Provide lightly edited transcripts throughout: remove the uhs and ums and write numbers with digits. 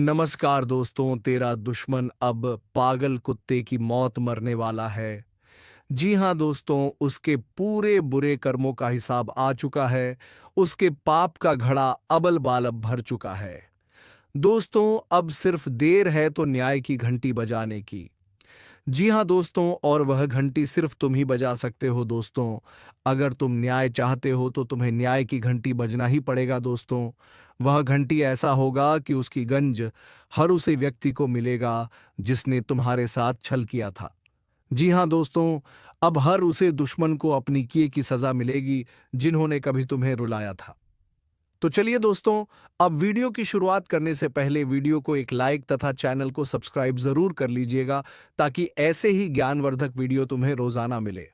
नमस्कार दोस्तों, तेरा दुश्मन अब पागल कुत्ते की मौत मरने वाला है। जी हाँ दोस्तों, उसके पूरे बुरे कर्मों का हिसाब आ चुका है। उसके पाप का घड़ा अबल-बालब भर चुका है। दोस्तों, अब सिर्फ देर है तो न्याय की घंटी बजाने की। जी हाँ दोस्तों, और वह घंटी सिर्फ तुम ही बजा सकते हो दोस्तों। अगर तुम न्याय चाहते हो तो तुम्हें न्याय की घंटी बजना ही पड़ेगा दोस्तों। वह घंटी ऐसा होगा कि उसकी गंज हर उसे व्यक्ति को मिलेगा जिसने तुम्हारे साथ छल किया था। जी हाँ दोस्तों, अब हर उसे दुश्मन को अपनी किए की सजा मिलेगी जिन्होंने कभी तुम्हें रुलाया था। तो चलिए दोस्तों, अब वीडियो की शुरुआत करने से पहले वीडियो को एक लाइक तथा चैनल को सब्सक्राइब जरूर कर लीजिएगा ताकि ऐसे ही ज्ञानवर्धक वीडियो तुम्हें रोजाना मिले।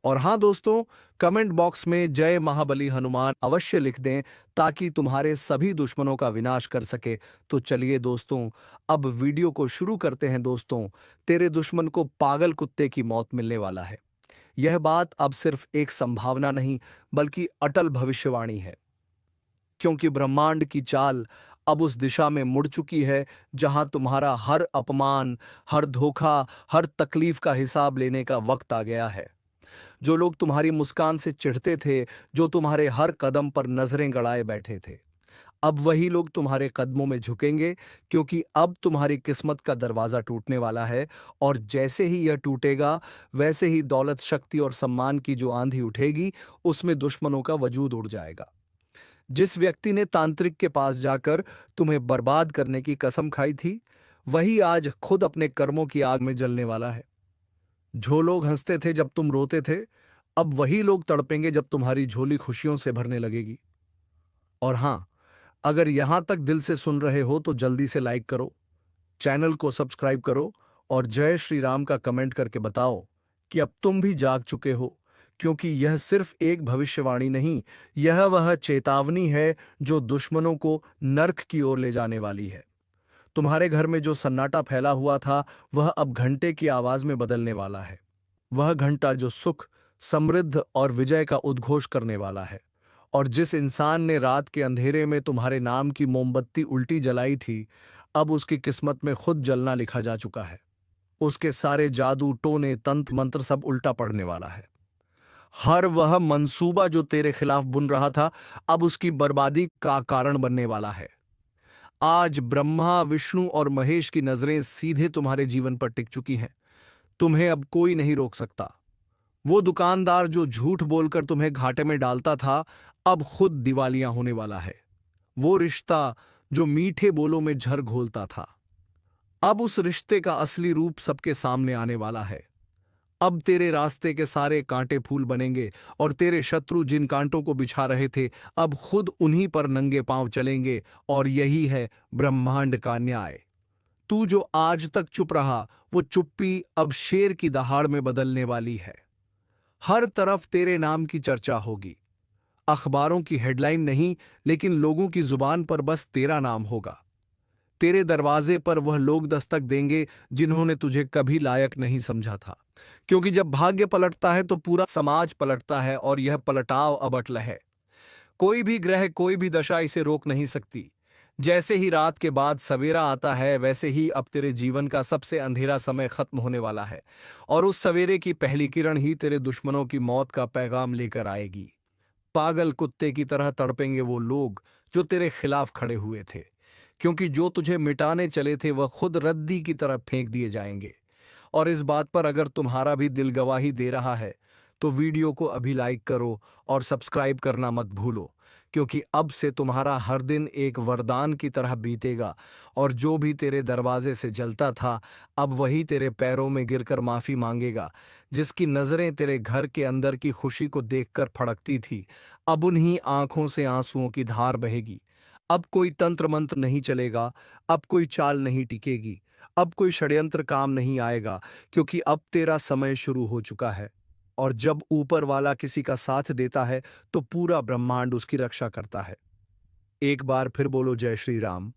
और हाँ दोस्तों, कमेंट बॉक्स में जय महाबली हनुमान अवश्य लिख दें ताकि तुम्हारे सभी दुश्मनों का विनाश कर सके। तो चलिए दोस्तों, अब वीडियो को शुरू करते हैं दोस्तों। तेरे दुश्मन को पागल कुत्ते की मौत मिलने वाला है। यह बात अब सिर्फ एक संभावना नहीं बल्कि अटल भविष्यवाणी है, क्योंकि ब्रह्मांड की चाल अब उस दिशा में मुड़ चुकी है जहां तुम्हारा हर अपमान, हर धोखा, हर तकलीफ का हिसाब लेने का वक्त आ गया है। जो लोग तुम्हारी मुस्कान से चिढ़ते थे, जो तुम्हारे हर कदम पर नजरें गड़ाए बैठे थे, अब वही लोग तुम्हारे कदमों में झुकेंगे, क्योंकि अब तुम्हारी किस्मत का दरवाजा टूटने वाला है। और जैसे ही यह टूटेगा, वैसे ही दौलत, शक्ति और सम्मान की जो आंधी उठेगी, उसमें दुश्मनों का वजूद उड़ जाएगा। जिस व्यक्ति ने तांत्रिक के पास जाकर तुम्हें बर्बाद करने की कसम खाई थी, वही आज खुद अपने कर्मों की आग में जलने वाला है। जो लोग हंसते थे जब तुम रोते थे, अब वही लोग तड़पेंगे जब तुम्हारी झोली खुशियों से भरने लगेगी। और हाँ, अगर यहां तक दिल से सुन रहे हो तो जल्दी से लाइक करो, चैनल को सब्सक्राइब करो और जय श्री राम का कमेंट करके बताओ कि अब तुम भी जाग चुके हो। क्योंकि यह सिर्फ एक भविष्यवाणी नहीं, यह वह चेतावनी है जो दुश्मनों को नर्क की ओर ले जाने वाली है। तुम्हारे घर में जो सन्नाटा फैला हुआ था, वह अब घंटे की आवाज में बदलने वाला है। वह घंटा जो सुख, समृद्ध और विजय का उद्घोष करने वाला है। और जिस इंसान ने रात के अंधेरे में तुम्हारे नाम की मोमबत्ती उल्टी जलाई थी, अब उसकी किस्मत में खुद जलना लिखा जा चुका है। उसके सारे जादू, टोने, तंत्र मंत्र सब उल्टा पड़ने वाला है। हर वह मंसूबा जो तेरे खिलाफ बुन रहा था, अब उसकी बर्बादी का कारण बनने वाला है। आज ब्रह्मा, विष्णु और महेश की नजरें सीधे तुम्हारे जीवन पर टिक चुकी हैं। तुम्हें अब कोई नहीं रोक सकता। वो दुकानदार जो झूठ बोलकर तुम्हें घाटे में डालता था, अब खुद दिवालिया होने वाला है। वो रिश्ता जो मीठे बोलों में झर घोलता था, अब उस रिश्ते का असली रूप सबके सामने आने वाला है। अब तेरे रास्ते के सारे कांटे फूल बनेंगे और तेरे शत्रु जिन कांटों को बिछा रहे थे, अब खुद उन्हीं पर नंगे पांव चलेंगे। और यही है ब्रह्मांड का न्याय। तू जो आज तक चुप रहा, वो चुप्पी अब शेर की दहाड़ में बदलने वाली है। हर तरफ तेरे नाम की चर्चा होगी। अखबारों की हेडलाइन नहीं, लेकिन लोगों की जुबान पर बस तेरा नाम होगा। तेरे दरवाजे पर वह लोग दस्तक देंगे जिन्होंने तुझे कभी लायक नहीं समझा था। क्योंकि जब भाग्य पलटता है तो पूरा समाज पलटता है, और यह पलटाव अब अटल है। कोई भी ग्रह, कोई भी दशा इसे रोक नहीं सकती। जैसे ही रात के बाद सवेरा आता है, वैसे ही अब तेरे जीवन का सबसे अंधेरा समय खत्म होने वाला है। और उस सवेरे की पहली किरण ही तेरे दुश्मनों की मौत का पैगाम लेकर आएगी। पागल कुत्ते की तरह तड़पेंगे वो लोग जो तेरे खिलाफ खड़े हुए थे, क्योंकि जो तुझे मिटाने चले थे वह खुद रद्दी की तरह फेंक दिए जाएंगे। और इस बात पर अगर तुम्हारा भी दिल गवाही दे रहा है, तो वीडियो को अभी लाइक करो और सब्सक्राइब करना मत भूलो। क्योंकि अब से तुम्हारा हर दिन एक वरदान की तरह बीतेगा। और जो भी तेरे दरवाजे से जलता था, अब वही तेरे पैरों में गिरकर माफी मांगेगा। जिसकी नजरें तेरे घर के अंदर की खुशी को देखकर फड़कती थी, अब उन्हीं आंखों से आंसुओं की धार बहेगी। अब कोई तंत्र मंत्र नहीं चलेगा, अब कोई चाल नहीं टिकेगी, अब कोई षड्यंत्र काम नहीं आएगा। क्योंकि अब तेरा समय शुरू हो चुका है। और जब ऊपर वाला किसी का साथ देता है, तो पूरा ब्रह्मांड उसकी रक्षा करता है। एक बार फिर बोलो जय श्री राम।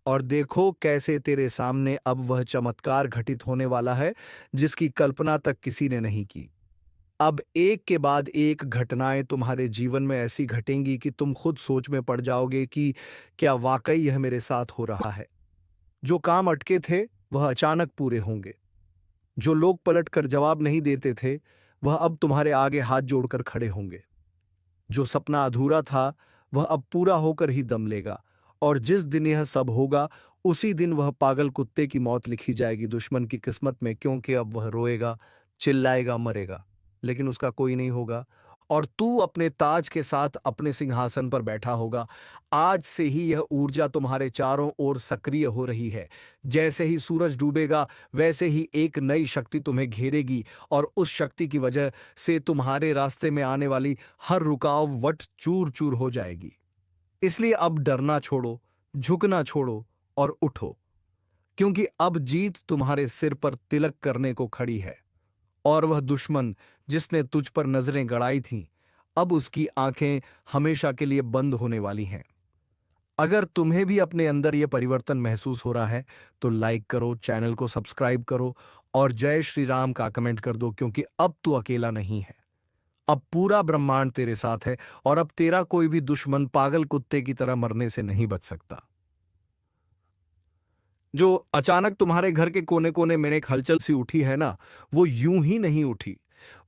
और देखो कैसे तेरे सामने अब वह चमत्कार घटित होने वाला है जिसकी कल्पना तक किसी ने नहीं की। अब एक के बाद एक घटनाएं तुम्हारे जीवन में ऐसी घटेंगी कि तुम खुद सोच में पड़ जाओगे कि क्या वाकई यह मेरे साथ हो रहा है। जो काम अटके थे वह अचानक पूरे होंगे। जो लोग पलट कर जवाब नहीं देते थे वह अब तुम्हारे आगे हाथ जोड़कर खड़े होंगे। जो सपना अधूरा था वह अब पूरा होकर ही दम लेगा। और जिस दिन यह सब होगा उसी दिन वह पागल कुत्ते की मौत लिखी जाएगी दुश्मन की किस्मत में, क्योंकि अब वह रोएगा, चिल्लाएगा, मरेगा, लेकिन उसका कोई नहीं होगा। और तू अपने ताज के साथ अपने सिंहासन पर बैठा होगा। आज से ही यह ऊर्जा तुम्हारे चारों ओर सक्रिय हो रही है। जैसे ही सूरज डूबेगा वैसे ही एक नई शक्ति तुम्हें घेरेगी, और उस शक्ति की वजह से तुम्हारे रास्ते में आने वाली हर रुकावट चूर चूर हो जाएगी। इसलिए अब डरना छोड़ो, झुकना छोड़ो और उठो, क्योंकि अब जीत तुम्हारे सिर पर तिलक करने को खड़ी है। और वह दुश्मन जिसने तुझ पर नजरें गड़ाई थीं, अब उसकी आंखें हमेशा के लिए बंद होने वाली हैं। अगर तुम्हें भी अपने अंदर यह परिवर्तन महसूस हो रहा है तो लाइक करो, चैनल को सब्सक्राइब करो और जय श्री राम का कमेंट कर दो, क्योंकि अब तू अकेला नहीं है। अब पूरा ब्रह्मांड तेरे साथ है और अब तेरा कोई भी दुश्मन पागल कुत्ते की तरह मरने से नहीं बच सकता। जो अचानक तुम्हारे घर के कोने कोने में एक हलचल सी उठी है ना, वो यूं ही नहीं उठी।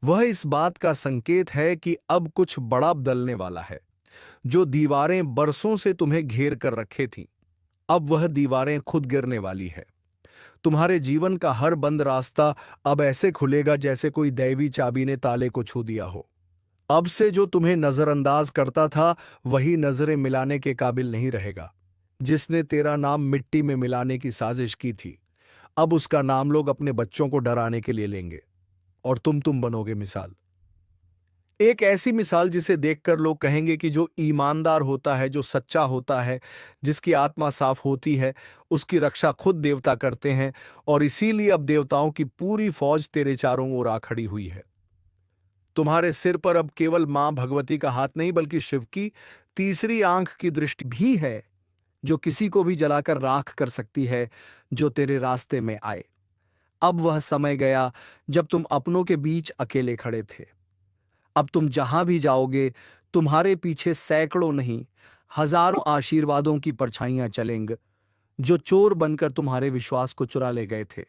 वह इस बात का संकेत है कि अब कुछ बड़ा बदलने वाला है। जो दीवारें बरसों से तुम्हें घेर कर रखे थीं, अब वह दीवारें खुद गिरने वाली है। तुम्हारे जीवन का हर बंद रास्ता अब ऐसे खुलेगा जैसे कोई दैवी चाबी ने ताले को छू दिया हो। अब से जो तुम्हें नजरअंदाज करता था वही नजरें मिलाने के काबिल नहीं रहेगा। जिसने तेरा नाम मिट्टी में मिलाने की साजिश की थी, अब उसका नाम लोग अपने बच्चों को डराने के लिए लेंगे, और तुम बनोगे मिसाल। एक ऐसी मिसाल जिसे देखकर लोग कहेंगे कि जो ईमानदार होता है, जो सच्चा होता है, जिसकी आत्मा साफ होती है, उसकी रक्षा खुद देवता करते हैं। और इसीलिए अब देवताओं की पूरी फौज तेरे चारों ओर आ खड़ी हुई है। तुम्हारे सिर पर अब केवल मां भगवती का हाथ नहीं बल्कि शिव की तीसरी आंख की दृष्टि भी है, जो किसी को भी जलाकर राख कर सकती है जो तेरे रास्ते में आए। अब वह समय गया जब तुम अपनों के बीच अकेले खड़े थे। अब तुम जहां भी जाओगे तुम्हारे पीछे सैकड़ों नहीं, हजारों आशीर्वादों की परछाइयां चलेंगे, जो चोर बनकर तुम्हारे विश्वास को चुरा ले गए थे।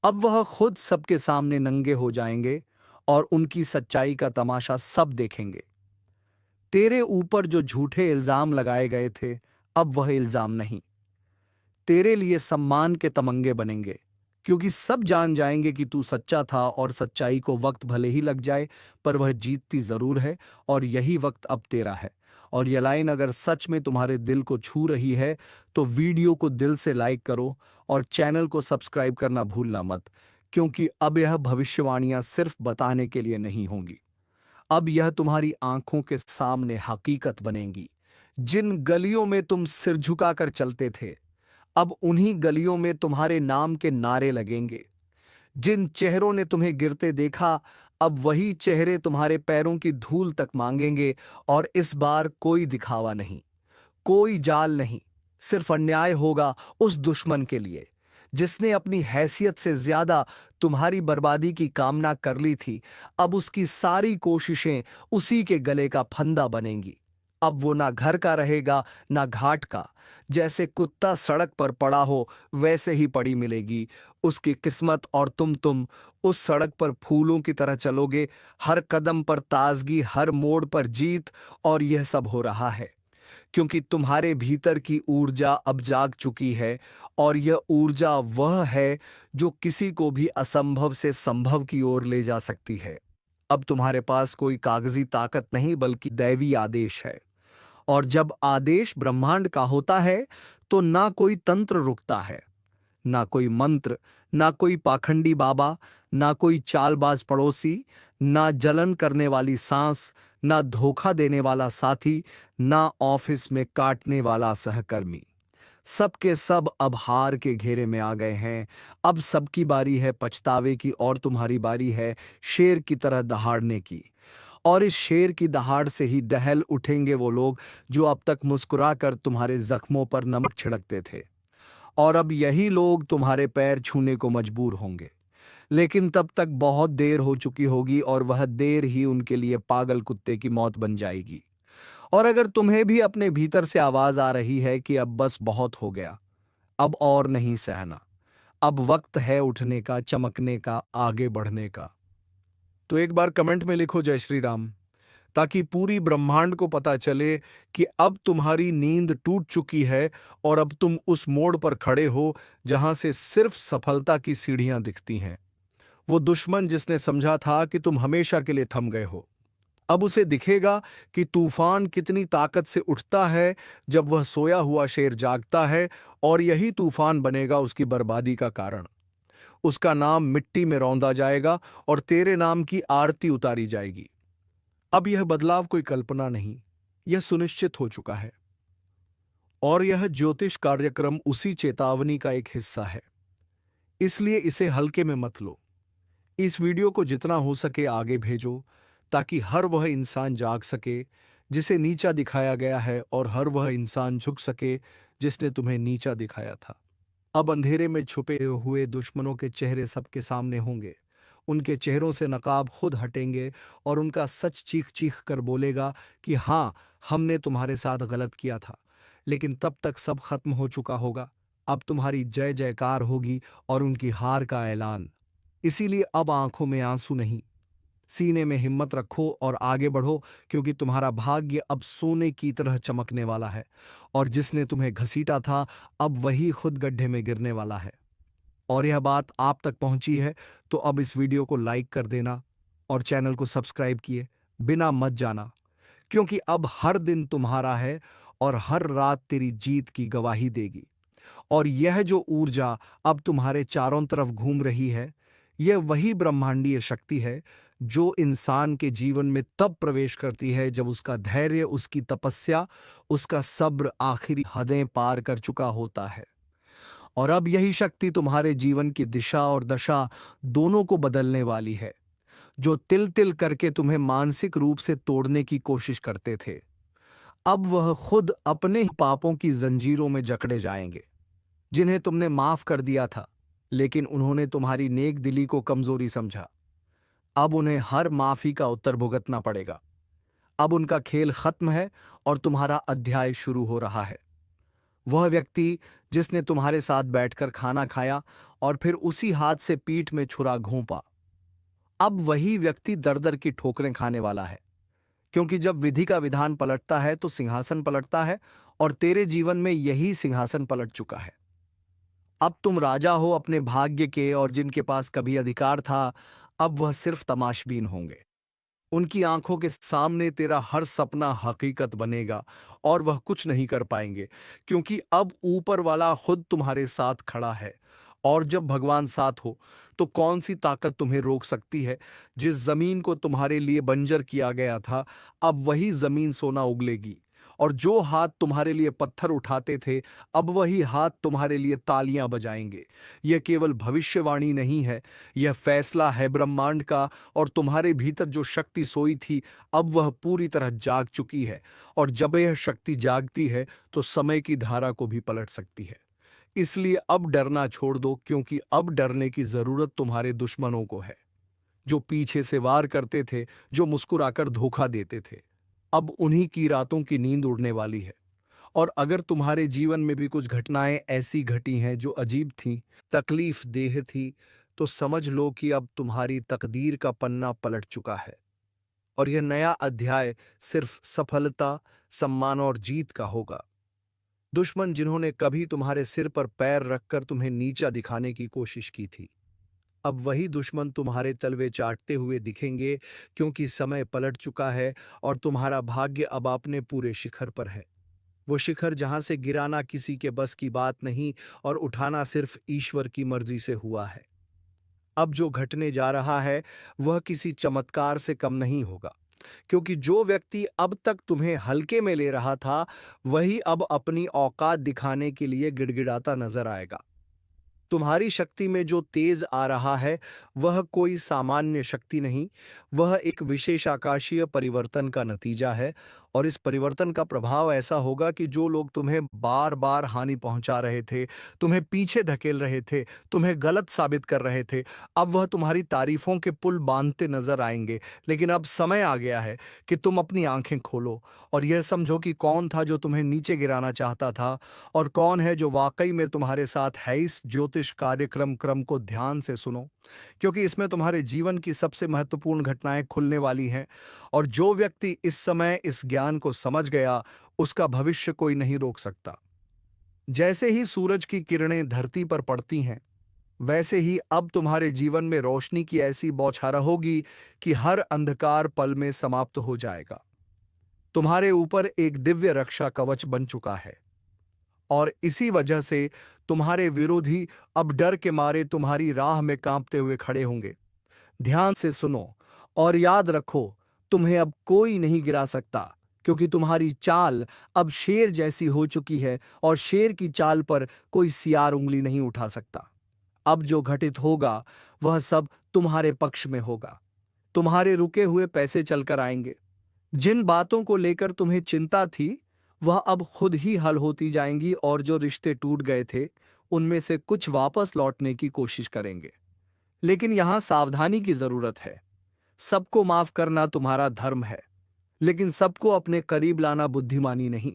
अब वह खुद सबके सामने नंगे हो जाएंगे और उनकी सच्चाई का तमाशा सब देखेंगे। तेरे ऊपर जो झूठे इल्जाम लगाए गए थे, अब वह इल्जाम नहीं, तेरे लिए सम्मान के तमंगे बनेंगे, क्योंकि सब जान जाएंगे कि तू सच्चा था। और सच्चाई को वक्त भले ही लग जाए पर वह जीतती जरूर है, और यही वक्त अब तेरा है। और यह लाइन अगर सच में तुम्हारे दिल को छू रही है तो वीडियो को दिल से लाइक करो और चैनल को सब्सक्राइब करना भूलना मत, क्योंकि अब यह भविष्यवाणियां सिर्फ बताने के लिए नहीं होंगी। अब यह तुम्हारी आंखों के सामने हकीकत बनेंगी। जिन गलियों में तुम सिर झुकाकर चलते थे, अब उन्हीं गलियों में तुम्हारे नाम के नारे लगेंगे। जिन चेहरों ने तुम्हें गिरते देखा, अब वही चेहरे तुम्हारे पैरों की धूल तक मांगेंगे। और इस बार कोई दिखावा नहीं, कोई जाल नहीं, सिर्फ अन्याय होगा उस दुश्मन के लिए जिसने अपनी हैसियत से ज्यादा तुम्हारी बर्बादी की कामना कर ली थी। अब उसकी सारी कोशिशें उसी के गले का फंदा बनेंगी। अब वो ना घर का रहेगा ना घाट का। जैसे कुत्ता सड़क पर पड़ा हो वैसे ही पड़ी मिलेगी उसकी किस्मत, और तुम उस सड़क पर फूलों की तरह चलोगे। हर कदम पर ताजगी, हर मोड़ पर जीत। और यह सब हो रहा है क्योंकि तुम्हारे भीतर की ऊर्जा अब जाग चुकी है, और यह ऊर्जा वह है जो किसी को भी असंभव से संभव की ओर ले जा सकती है। अब तुम्हारे पास कोई कागजी ताकत नहीं बल्कि दैवी आदेश है। और जब आदेश ब्रह्मांड का होता है तो ना कोई तंत्र रुकता है, ना कोई मंत्र, ना कोई पाखंडी बाबा, ना कोई चालबाज पड़ोसी, ना जलन करने वाली सांस, ना धोखा देने वाला साथी, ना ऑफिस में काटने वाला सहकर्मी। सबके सब अब हार के घेरे में आ गए हैं। अब सबकी बारी है पछतावे की, और तुम्हारी बारी है शेर की तरह दहाड़ने की। और इस शेर की दहाड़ से ही दहल उठेंगे वो लोग जो अब तक मुस्कुराकर तुम्हारे जख्मों पर नमक छिड़कते थे। और अब यही लोग तुम्हारे पैर छूने को मजबूर होंगे, लेकिन तब तक बहुत देर हो चुकी होगी, और वह देर ही उनके लिए पागल कुत्ते की मौत बन जाएगी। और अगर तुम्हें भी अपने भीतर से आवाज आ रही है कि अब बस बहुत हो गया, अब और नहीं सहना। अब वक्त है उठने का, चमकने का, आगे बढ़ने का। तो एक बार कमेंट में लिखो जय श्री राम, ताकि पूरी ब्रह्मांड को पता चले कि अब तुम्हारी नींद टूट चुकी है और अब तुम उस मोड़ पर खड़े हो जहां से सिर्फ सफलता की सीढ़ियां दिखती हैं। वो दुश्मन जिसने समझा था कि तुम हमेशा के लिए थम गए हो, अब उसे दिखेगा कि तूफान कितनी ताकत से उठता है जब वह सोया हुआ शेर जागता है, और यही तूफान बनेगा उसकी बर्बादी का कारण। उसका नाम मिट्टी में रौंदा जाएगा और तेरे नाम की आरती उतारी जाएगी। अब यह बदलाव कोई कल्पना नहीं, यह सुनिश्चित हो चुका है। और यह ज्योतिष कार्यक्रम उसी चेतावनी का एक हिस्सा है। इसलिए इसे हल्के में मत लो। इस वीडियो को जितना हो सके आगे भेजो, ताकि हर वह इंसान जाग सके जिसे नीचा दिखाया गया है, और हर वह इंसान झुक सके जिसने तुम्हें नीचा दिखाया था। अब अंधेरे में छुपे हुए दुश्मनों के चेहरे सबके सामने होंगे। उनके चेहरों से नकाब खुद हटेंगे और उनका सच चीख चीख कर बोलेगा कि हाँ, हमने तुम्हारे साथ गलत किया था। लेकिन तब तक सब खत्म हो चुका होगा। अब तुम्हारी जय जयकार होगी और उनकी हार का ऐलान। इसीलिए अब आंखों में आंसू नहीं, सीने में हिम्मत रखो और आगे बढ़ो, क्योंकि तुम्हारा भाग्य अब सोने की तरह चमकने वाला है। और जिसने तुम्हें घसीटा था, अब वही खुद गड्ढे में गिरने वाला है। और यह बात आप तक पहुंची है तो अब इस वीडियो को लाइक कर देना और चैनल को सब्सक्राइब किए बिना मत जाना, क्योंकि अब हर दिन तुम्हारा है और हर रात तेरी जीत की गवाही देगी। और यह जो ऊर्जा अब तुम्हारे चारों तरफ घूम रही है, यह वही ब्रह्मांडीय शक्ति है जो इंसान के जीवन में तब प्रवेश करती है जब उसका धैर्य, उसकी तपस्या, उसका सब्र आखिरी हदें पार कर चुका होता है। और अब यही शक्ति तुम्हारे जीवन की दिशा और दशा दोनों को बदलने वाली है। जो तिल तिल करके तुम्हें मानसिक रूप से तोड़ने की कोशिश करते थे, अब वह खुद अपने ही पापों की जंजीरों में जकड़े जाएंगे। जिन्हें तुमने माफ कर दिया था, लेकिन उन्होंने तुम्हारी नेक दिली को कमजोरी समझा, अब उन्हें हर माफी का उत्तर भुगतना पड़ेगा। अब उनका खेल खत्म है और तुम्हारा अध्याय शुरू हो रहा है। वह व्यक्ति जिसने तुम्हारे साथ बैठकर खाना खाया और फिर उसी हाथ से पीठ में छुरा घोंपा, अब वही व्यक्ति दर दर की ठोकरें खाने वाला है। क्योंकि जब विधि का विधान पलटता है तो सिंहासन पलटता है, और तेरे जीवन में यही सिंहासन पलट चुका है। अब तुम राजा हो अपने भाग्य के, और जिनके पास कभी अधिकार था, अब वह सिर्फ तमाशबीन होंगे। उनकी आंखों के सामने तेरा हर सपना हकीकत बनेगा और वह कुछ नहीं कर पाएंगे, क्योंकि अब ऊपर वाला खुद तुम्हारे साथ खड़ा है। और जब भगवान साथ हो तो कौन सी ताकत तुम्हें रोक सकती है। जिस जमीन को तुम्हारे लिए बंजर किया गया था, अब वही जमीन सोना उगलेगी। और जो हाथ तुम्हारे लिए पत्थर उठाते थे, अब वही हाथ तुम्हारे लिए तालियां बजाएंगे। यह केवल भविष्यवाणी नहीं है, यह फैसला है ब्रह्मांड का। और तुम्हारे भीतर जो शक्ति सोई थी, अब वह पूरी तरह जाग चुकी है। और जब यह शक्ति जागती है तो समय की धारा को भी पलट सकती है। इसलिए अब डरना छोड़ दो, क्योंकि अब डरने की जरूरत तुम्हारे दुश्मनों को है, जो पीछे से वार करते थे, जो मुस्कुराकर धोखा देते थे। अब उन्हीं की रातों की नींद उड़ने वाली है। और अगर तुम्हारे जीवन में भी कुछ घटनाएं ऐसी घटी हैं जो अजीब थीं, तकलीफ देह थी, तो समझ लो कि अब तुम्हारी तकदीर का पन्ना पलट चुका है। और यह नया अध्याय सिर्फ सफलता, सम्मान और जीत का होगा। दुश्मन जिन्होंने कभी तुम्हारे सिर पर पैर रखकर तुम्हें नीचा दिखाने की कोशिश की थी, अब वही दुश्मन तुम्हारे तलवे चाटते हुए दिखेंगे, क्योंकि समय पलट चुका है और तुम्हारा भाग्य अब अपने पूरे शिखर पर है। वो शिखर जहां से गिराना किसी के बस की बात नहीं, और उठाना सिर्फ ईश्वर की मर्जी से हुआ है। अब जो घटने जा रहा है वह किसी चमत्कार से कम नहीं होगा, क्योंकि जो व्यक्ति अब तक तुम्हें हल्के में ले रहा था, वही अब अपनी औकात दिखाने के लिए गिड़गिड़ाता नजर आएगा। तुम्हारी शक्ति में जो तेज आ रहा है वह कोई सामान्य शक्ति नहीं, वह एक विशेष आकाशीय परिवर्तन का नतीजा है। और इस परिवर्तन का प्रभाव ऐसा होगा कि जो लोग तुम्हें बार बार हानि पहुंचा रहे थे, तुम्हें पीछे धकेल रहे थे, तुम्हें गलत साबित कर रहे थे, अब वह तुम्हारी तारीफों के पुल बांधते नजर आएंगे। लेकिन अब समय आ गया है कि तुम अपनी आंखें खोलो और यह समझो कि कौन था जो तुम्हें नीचे गिराना चाहता था और कौन है जो वाकई में तुम्हारे साथ है। इस ज्योतिष कार्यक्रम क्रम को ध्यान से सुनो, क्योंकि इसमें तुम्हारे जीवन की सबसे महत्वपूर्ण घटनाएं खुलने वाली हैं। और जो व्यक्ति इस समय इस ज्ञान को समझ गया, उसका भविष्य कोई नहीं रोक सकता। जैसे ही सूरज की किरणें धरती पर पड़ती हैं, वैसे ही अब तुम्हारे जीवन में रोशनी की ऐसी बौछारें होगी कि हर अंधकार पल में समाप्त हो जाएगा। तुम्हारे ऊपर एक दिव्य रक्षा कवच बन चुका है और इसी वजह से तुम्हारे विरोधी अब डर के मारे तुम्हारी राह में कांपते हुए खड़े होंगे। ध्यान से सुनो और याद रखो, तुम्हें अब कोई नहीं गिरा सकता, क्योंकि तुम्हारी चाल अब शेर जैसी हो चुकी है और शेर की चाल पर कोई सियार उंगली नहीं उठा सकता। अब जो घटित होगा वह सब तुम्हारे पक्ष में होगा। तुम्हारे रुके हुए पैसे चलकर आएंगे। जिन बातों को लेकर तुम्हें चिंता थी, वह अब खुद ही हल होती जाएंगी और जो रिश्ते टूट गए थे, उनमें से कुछ वापस लौटने की कोशिश करेंगे। लेकिन यहां सावधानी की जरूरत है। सबको माफ करना तुम्हारा धर्म है, लेकिन सबको अपने करीब लाना बुद्धिमानी नहीं।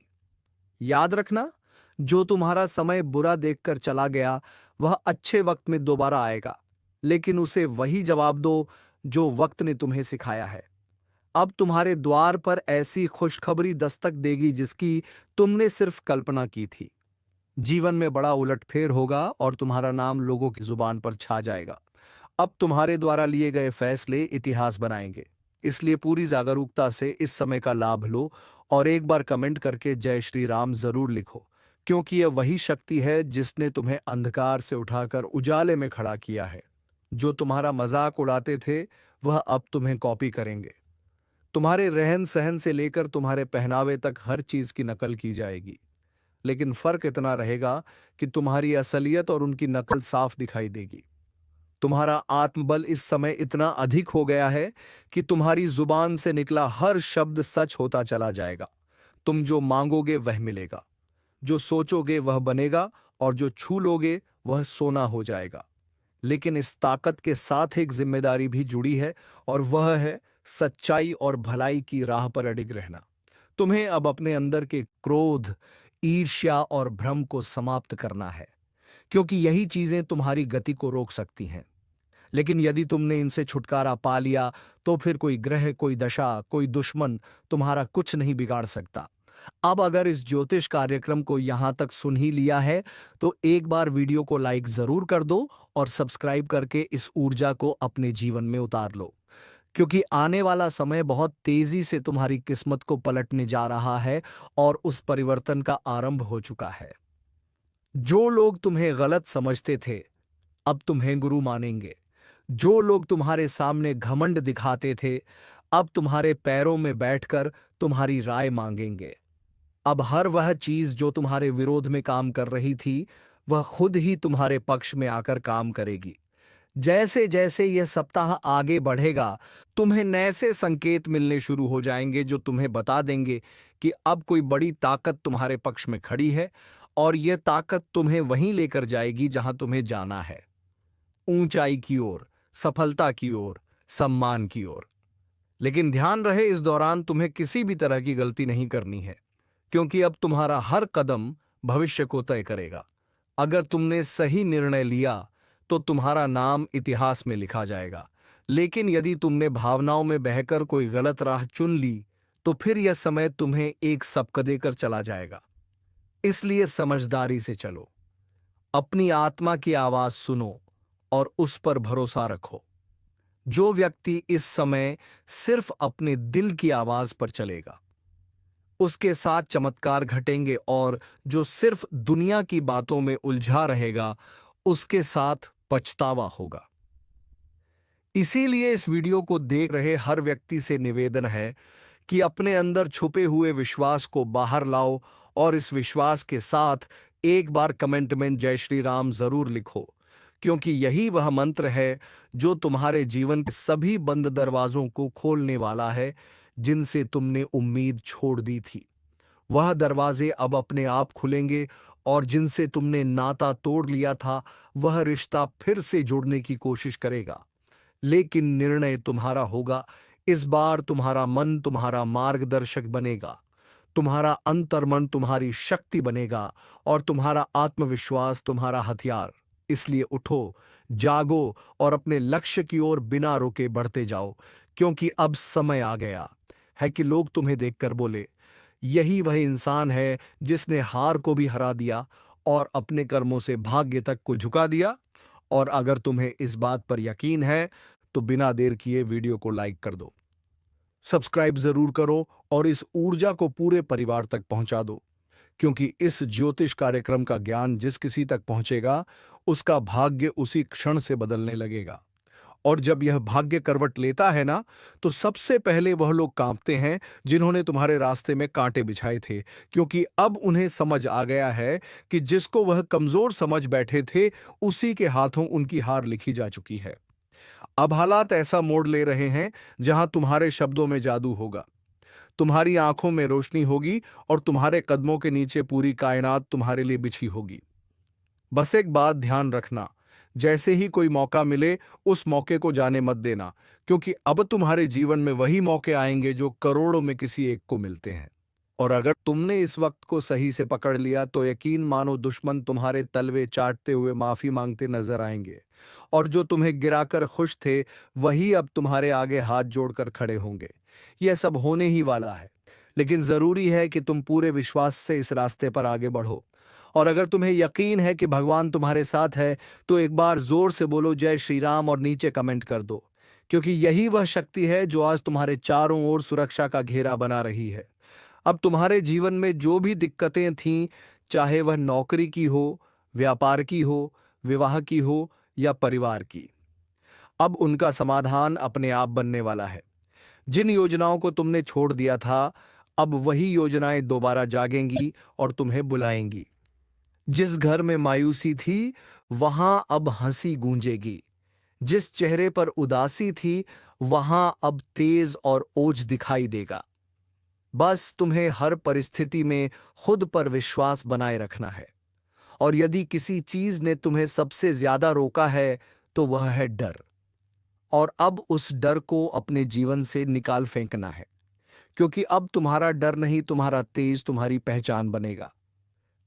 याद रखना, जो तुम्हारा समय बुरा देखकर चला गया, वह अच्छे वक्त में दोबारा आएगा, लेकिन उसे वही जवाब दो जो वक्त ने तुम्हें सिखाया है। अब तुम्हारे द्वार पर ऐसी खुशखबरी दस्तक देगी जिसकी तुमने सिर्फ कल्पना की थी। जीवन में बड़ा उलटफेर होगा और तुम्हारा नाम लोगों की जुबान पर छा जाएगा। अब तुम्हारे द्वारा लिए गए फैसले इतिहास बनाएंगे। इसलिए पूरी जागरूकता से इस समय का लाभ लो और एक बार कमेंट करके जय श्री राम जरूर लिखो, क्योंकि यह वही शक्ति है जिसने तुम्हें अंधकार से उठाकर उजाले में खड़ा किया है। जो तुम्हारा मजाक उड़ाते थे, वह अब तुम्हें कॉपी करेंगे। तुम्हारे रहन सहन से लेकर तुम्हारे पहनावे तक हर चीज की नकल की जाएगी, लेकिन फर्क इतना रहेगा कि तुम्हारी असलियत और उनकी नकल साफ दिखाई देगी। तुम्हारा आत्मबल इस समय इतना अधिक हो गया है कि तुम्हारी जुबान से निकला हर शब्द सच होता चला जाएगा। तुम जो मांगोगे वह मिलेगा, जो सोचोगे वह बनेगा और जो छू लोगे वह सोना हो जाएगा। लेकिन इस ताकत के साथ एक जिम्मेदारी भी जुड़ी है, और वह है सच्चाई और भलाई की राह पर अडिग रहना। तुम्हें अब अपने अंदर के क्रोध, ईर्ष्या और भ्रम को समाप्त करना है, क्योंकि यही चीजें तुम्हारी गति को रोक सकती हैं। लेकिन यदि तुमने इनसे छुटकारा पा लिया, तो फिर कोई ग्रह, कोई दशा, कोई दुश्मन तुम्हारा कुछ नहीं बिगाड़ सकता। अब अगर इस ज्योतिष कार्यक्रम को यहां तक सुन ही लिया है, तो एक बार वीडियो को लाइक जरूर कर दो और सब्सक्राइब करके इस ऊर्जा को अपने जीवन में उतार लो, क्योंकि आने वाला समय बहुत तेजी से तुम्हारी किस्मत को पलटने जा रहा है और उस परिवर्तन का आरंभ हो चुका है। जो लोग तुम्हें गलत समझते थे, अब तुम्हें गुरु मानेंगे। जो लोग तुम्हारे सामने घमंड दिखाते थे, अब तुम्हारे पैरों में बैठकर तुम्हारी राय मांगेंगे। अब हर वह चीज जो तुम्हारे विरोध में काम कर रही थी, वह खुद ही तुम्हारे पक्ष में आकर काम करेगी। जैसे जैसे यह सप्ताह आगे बढ़ेगा, तुम्हें नए से संकेत मिलने शुरू हो जाएंगे जो तुम्हें बता देंगे कि अब कोई बड़ी ताकत तुम्हारे पक्ष में खड़ी है, और यह ताकत तुम्हें वहीं लेकर जाएगी जहां तुम्हें जाना है, ऊंचाई की ओर, सफलता की ओर, सम्मान की ओर। लेकिन ध्यान रहे, इस दौरान तुम्हें किसी भी तरह की गलती नहीं करनी है, क्योंकि अब तुम्हारा हर कदम भविष्य को तय करेगा। अगर तुमने सही निर्णय लिया तो तुम्हारा नाम इतिहास में लिखा जाएगा, लेकिन यदि तुमने भावनाओं में बहकर कोई गलत राह चुन ली, तो फिर यह समय तुम्हें एक सबक देकर चला जाएगा। इसलिए समझदारी से चलो, अपनी आत्मा की आवाज सुनो और उस पर भरोसा रखो। जो व्यक्ति इस समय सिर्फ अपने दिल की आवाज पर चलेगा, उसके साथ चमत्कार घटेंगे, और जो सिर्फ दुनिया की बातों में उलझा रहेगा, उसके साथ पछतावा होगा। इसीलिए इस वीडियो को देख रहे हर व्यक्ति से निवेदन है कि अपने अंदर छुपे हुए विश्वास को बाहर लाओ और इस विश्वास के साथ एक बार कमेंट में जय श्री राम जरूर लिखो, क्योंकि यही वह मंत्र है जो तुम्हारे जीवन के सभी बंद दरवाजों को खोलने वाला है। जिनसे तुमने उम्मीद छोड़ दी थी। वह दरवाजे अब अपने आप खुलेंगे और जिनसे तुमने नाता तोड़ लिया था, वह रिश्ता फिर से जोड़ने की कोशिश करेगा। लेकिन निर्णय तुम्हारा होगा। इस बार तुम्हारा मन तुम्हारा मार्गदर्शक बनेगा, तुम्हारा अंतर्मन तुम्हारी शक्ति बनेगा और तुम्हारा आत्मविश्वास तुम्हारा हथियार। इसलिए उठो, जागो और अपने लक्ष्य की ओर बिना रुके बढ़ते जाओ, क्योंकि अब समय आ गया है कि लोग तुम्हें देखकर बोले, यही वह इंसान है जिसने हार को भी हरा दिया और अपने कर्मों से भाग्य तक को झुका दिया। और अगर तुम्हें इस बात पर यकीन है तो बिना देर किए वीडियो को लाइक कर दो, सब्सक्राइब जरूर करो और इस ऊर्जा को पूरे परिवार तक पहुंचा दो, क्योंकि इस ज्योतिष कार्यक्रम का ज्ञान जिस किसी तक पहुंचेगा उसका भाग्य उसी क्षण से बदलने लगेगा। और जब यह भाग्य करवट लेता है ना, तो सबसे पहले वह लोग कांपते हैं जिन्होंने तुम्हारे रास्ते में कांटे बिछाए थे, क्योंकि अब उन्हें समझ आ गया है कि जिसको वह कमजोर समझ बैठे थे, उसी के हाथों उनकी हार लिखी जा चुकी है। अब हालात ऐसा मोड़ ले रहे हैं जहां तुम्हारे शब्दों में जादू होगा, तुम्हारी आंखों में रोशनी होगी और तुम्हारे कदमों के नीचे पूरी कायनात तुम्हारे लिए बिछी होगी। बस एक बात ध्यान रखना, जैसे ही कोई मौका मिले उस मौके को जाने मत देना, क्योंकि अब तुम्हारे जीवन में वही मौके आएंगे जो करोड़ों में किसी एक को मिलते हैं। और अगर तुमने इस वक्त को सही से पकड़ लिया तो यकीन मानो दुश्मन तुम्हारे तलवे चाटते हुए माफी मांगते नजर आएंगे, और जो तुम्हें गिराकर खुश थे वही अब तुम्हारे आगे हाथ जोड़कर खड़े होंगे। यह सब होने ही वाला है, लेकिन जरूरी है कि तुम पूरे विश्वास से इस रास्ते पर आगे बढ़ो। और अगर तुम्हें यकीन है कि भगवान तुम्हारे साथ है तो एक बार जोर से बोलो जय श्री राम और नीचे कमेंट कर दो, क्योंकि यही वह शक्ति है जो आज तुम्हारे चारों ओर सुरक्षा का घेरा बना रही है। अब तुम्हारे जीवन में जो भी दिक्कतें थीं, चाहे वह नौकरी की हो, व्यापार की हो, विवाह की हो या परिवार की, अब उनका समाधान अपने आप बनने वाला है। जिन योजनाओं को तुमने छोड़ दिया था, अब वही योजनाएं दोबारा जागेंगी और तुम्हें बुलाएंगी। जिस घर में मायूसी थी, वहां अब हंसी गूंजेगी। जिस चेहरे पर उदासी थी, वहां अब तेज और ओज दिखाई देगा। बस तुम्हें हर परिस्थिति में खुद पर विश्वास बनाए रखना है। और यदि किसी चीज ने तुम्हें सबसे ज्यादा रोका है तो वह है डर। और अब उस डर को अपने जीवन से निकाल फेंकना है, क्योंकि अब तुम्हारा डर नहीं, तुम्हारा तेज तुम्हारी पहचान बनेगा।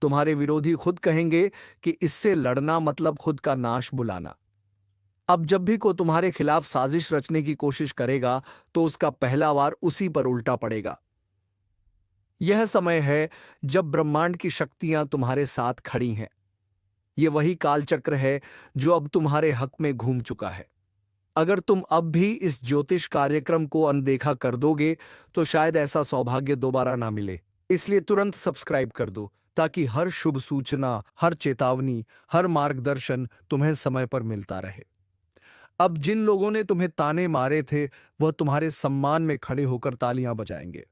तुम्हारे विरोधी खुद कहेंगे कि इससे लड़ना मतलब खुद का नाश बुलाना। अब जब भी कोई तुम्हारे खिलाफ साजिश रचने की कोशिश करेगा तो उसका पहला वार उसी पर उल्टा पड़ेगा। यह समय है जब ब्रह्मांड की शक्तियां तुम्हारे साथ खड़ी हैं। यह वही कालचक्र है जो अब तुम्हारे हक में घूम चुका है। अगर तुम अब भी इस ज्योतिष कार्यक्रम को अनदेखा कर दोगे तो शायद ऐसा सौभाग्य दोबारा ना मिले। इसलिए तुरंत सब्सक्राइब कर दो, ताकि हर शुभ सूचना, हर चेतावनी, हर मार्गदर्शन तुम्हें समय पर मिलता रहे। अब जिन लोगों ने तुम्हें ताने मारे थे, वह तुम्हारे सम्मान में खड़े होकर तालियां बजाएंगे।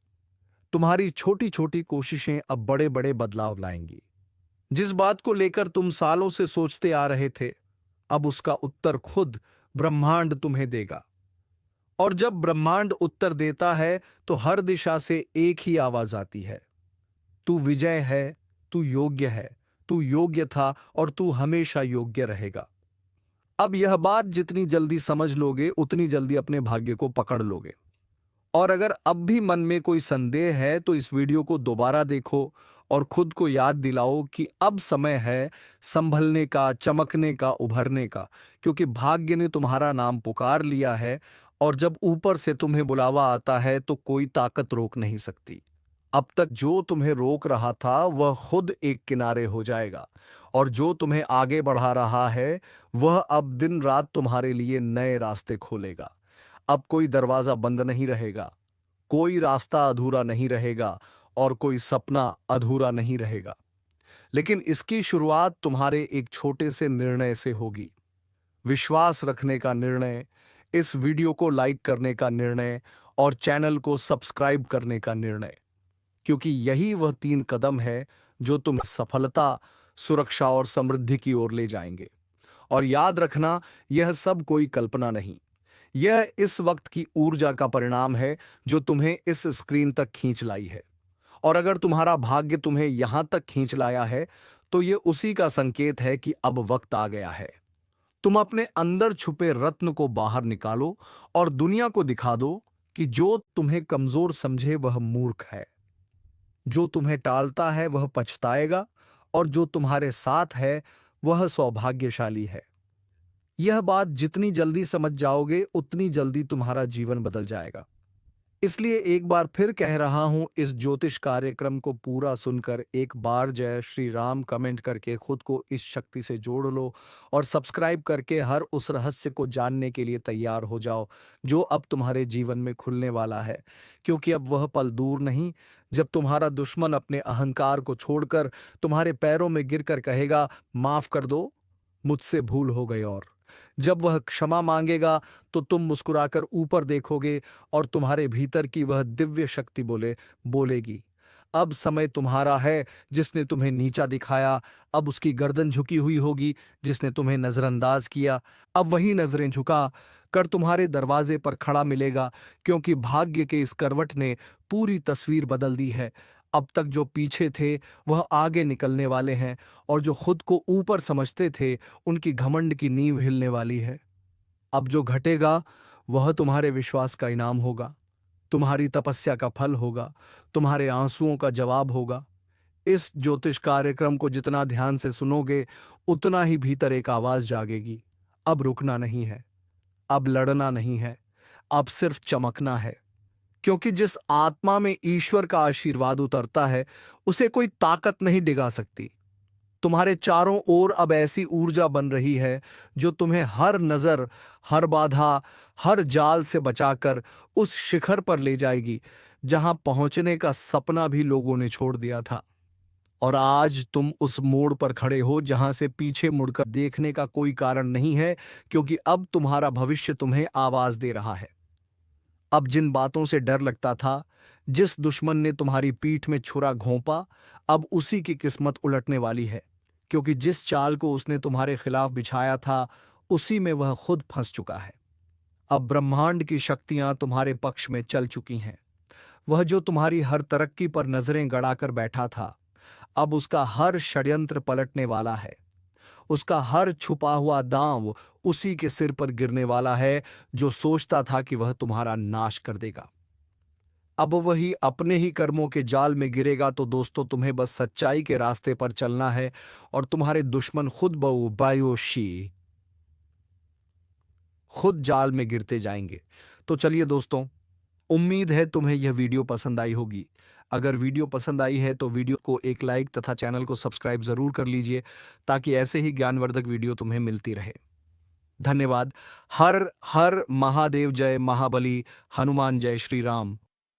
तुम्हारी छोटी छोटी कोशिशें अब बड़े बड़े बदलाव लाएंगी। जिस बात को लेकर तुम सालों से सोचते आ रहे थे, अब उसका उत्तर खुद ब्रह्मांड तुम्हें देगा। और जब ब्रह्मांड उत्तर देता है तो हर दिशा से एक ही आवाज आती है, तू विजय है, तू योग्य है, तू योग्य था और तू हमेशा योग्य रहेगा। अब यह बात जितनी जल्दी समझ लोगे उतनी जल्दी अपने भाग्य को पकड़ लोगे। और अगर अब भी मन में कोई संदेह है तो इस वीडियो को दोबारा देखो और खुद को याद दिलाओ कि अब समय है संभलने का, चमकने का, उभरने का, क्योंकि भाग्य ने तुम्हारा नाम पुकार लिया है। और जब ऊपर से तुम्हें बुलावा आता है तो कोई ताकत रोक नहीं सकती। अब तक जो तुम्हें रोक रहा था वह खुद एक किनारे हो जाएगा, और जो तुम्हें आगे बढ़ा रहा है वह अब दिन रात तुम्हारे लिए नए रास्ते खोलेगा। अब कोई दरवाजा बंद नहीं रहेगा, कोई रास्ता अधूरा नहीं रहेगा और कोई सपना अधूरा नहीं रहेगा। लेकिन इसकी शुरुआत तुम्हारे एक छोटे से निर्णय से होगी। विश्वास रखने का निर्णय, इस वीडियो को लाइक करने का निर्णय और चैनल को सब्सक्राइब करने का निर्णय, क्योंकि यही वह 3 कदम है जो तुम सफलता, सुरक्षा और समृद्धि की ओर ले जाएंगे। और याद रखना, यह सब कोई कल्पना नहीं, यह इस वक्त की ऊर्जा का परिणाम है जो तुम्हें इस स्क्रीन तक खींच लाई है। और अगर तुम्हारा भाग्य तुम्हें यहां तक खींच लाया है तो ये उसी का संकेत है कि अब वक्त आ गया है। तुम अपने अंदर छुपे रत्न को बाहर निकालो और दुनिया को दिखा दो कि जो तुम्हें कमजोर समझे वह मूर्ख है, जो तुम्हें टालता है वह पछताएगा, और जो तुम्हारे साथ है वह सौभाग्यशाली है। यह बात जितनी जल्दी समझ जाओगे उतनी जल्दी तुम्हारा जीवन बदल जाएगा। इसलिए एक बार फिर कह रहा हूं, इस ज्योतिष कार्यक्रम को पूरा सुनकर एक बार जय श्री राम कमेंट करके खुद को इस शक्ति से जोड़ लो और सब्सक्राइब करके हर उस रहस्य को जानने के लिए तैयार हो जाओ जो अब तुम्हारे जीवन में खुलने वाला है। क्योंकि अब वह पल दूर नहीं जब तुम्हारा दुश्मन अपने अहंकार को छोड़कर तुम्हारे पैरों में गिरकर कहेगा, माफ कर दो, मुझसे भूल हो गई। और जब वह क्षमा मांगेगा तो तुम मुस्कुराकर ऊपर देखोगे और तुम्हारे भीतर की वह दिव्य शक्ति बोलेगी, अब समय तुम्हारा है। जिसने तुम्हें नीचा दिखाया अब उसकी गर्दन झुकी हुई होगी, जिसने तुम्हें नजरअंदाज किया अब वही नजरें झुका कर तुम्हारे दरवाजे पर खड़ा मिलेगा। क्योंकि भाग्य के इस करवट ने पूरी तस्वीर बदल दी है। अब तक जो पीछे थे वह आगे निकलने वाले हैं, और जो खुद को ऊपर समझते थे उनकी घमंड की नींव हिलने वाली है। अब जो घटेगा वह तुम्हारे विश्वास का इनाम होगा, तुम्हारी तपस्या का फल होगा, तुम्हारे आंसुओं का जवाब होगा। इस ज्योतिष कार्यक्रम को जितना ध्यान से सुनोगे उतना ही भीतर एक आवाज जागेगी, अब रुकना नहीं है, अब लड़ना नहीं है, अब सिर्फ चमकना है। क्योंकि जिस आत्मा में ईश्वर का आशीर्वाद उतरता है उसे कोई ताकत नहीं डिगा सकती। तुम्हारे चारों ओर अब ऐसी ऊर्जा बन रही है जो तुम्हें हर नजर, हर बाधा, हर जाल से बचाकर उस शिखर पर ले जाएगी जहां पहुंचने का सपना भी लोगों ने छोड़ दिया था। और आज तुम उस मोड़ पर खड़े हो जहां से पीछे मुड़कर देखने का कोई कारण नहीं है, क्योंकि अब तुम्हारा भविष्य तुम्हें आवाज दे रहा है। अब जिन बातों से डर लगता था, जिस दुश्मन ने तुम्हारी पीठ में छुरा घोंपा, अब उसी की किस्मत उलटने वाली है। क्योंकि जिस चाल को उसने तुम्हारे खिलाफ बिछाया था उसी में वह खुद फंस चुका है। अब ब्रह्मांड की शक्तियां तुम्हारे पक्ष में चल चुकी हैं। वह जो तुम्हारी हर तरक्की पर नजरें गड़ाकर बैठा था, अब उसका हर षड्यंत्र पलटने वाला है। उसका हर छुपा हुआ दांव उसी के सिर पर गिरने वाला है जो सोचता था कि वह तुम्हारा नाश कर देगा। अब वही अपने ही कर्मों के जाल में गिरेगा। तो दोस्तों, तुम्हें बस सच्चाई के रास्ते पर चलना है और तुम्हारे दुश्मन खुद ब बायोशी खुद जाल में गिरते जाएंगे। तो चलिए दोस्तों, उम्मीद है तुम्हें यह वीडियो पसंद आई होगी। अगर वीडियो पसंद आई है तो वीडियो को एक लाइक तथा चैनल को सब्सक्राइब जरूर कर लीजिए ताकि ऐसे ही ज्ञानवर्धक वीडियो तुम्हें मिलती रहे। धन्यवाद। हर हर महादेव, जय महाबली हनुमान, जय श्री राम।